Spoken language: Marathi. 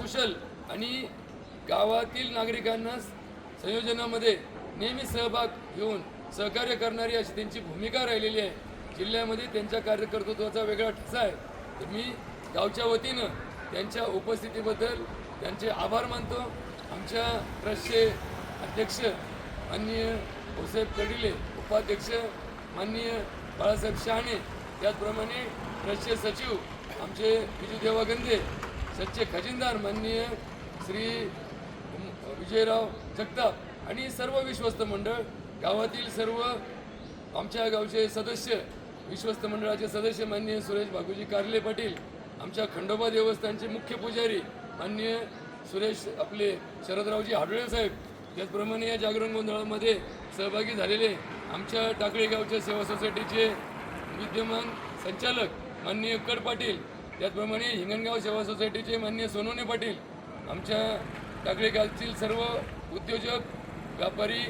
कुशल आणि गावातील नागरिकांना संयोजनामध्ये नेहमी सहभाग घेऊन सहकार्य करणारी अशी त्यांची भूमिका राहिलेली आहे. जिल्ह्यामध्ये त्यांच्या कार्यकर्तृत्वाचा वेगळा ठसा आहे. तर मी गावच्या वतीनं त्यांच्या उपस्थितीबद्दल त्यांचे आभार मानतो. आमच्या ट्रस्टचे अध्यक्ष माननीय भाऊसाहेब कडिले, उपाध्यक्ष माननीय बाळासाहेब शहाणे, त्याचप्रमाणे ट्रस्टचे सचिव आमचे बिजू देवागंदे, सच्चे खजिनदार माननीय श्री विजयराव जगताप आणि सर्व विश्वस्त मंडळ, गावातील सर्व आमच्या गावचे सदस्य, विश्वस्त मंडळाचे सदस्य माननीय सुरेश बागुजी कारले पाटील, आमच्या खंडोबा देवस्थानचे मुख्य पुजारी माननीय सुरेश आपले शरदरावजी हाडोळे साहेब, त्याचप्रमाणे या जागरण गोंधळामध्ये सहभागी झालेले आमच्या टाकळी गावच्या सेवा सोसायटीचे विद्यमान संचालक माननीय कड पाटील, त्याचप्रमाणे हिंगणगाव सेवा सोसायटीचे माननीय सोनवणे पाटील, आमच्या टाकळी गावतील सर्व उद्योजक, व्यापारी,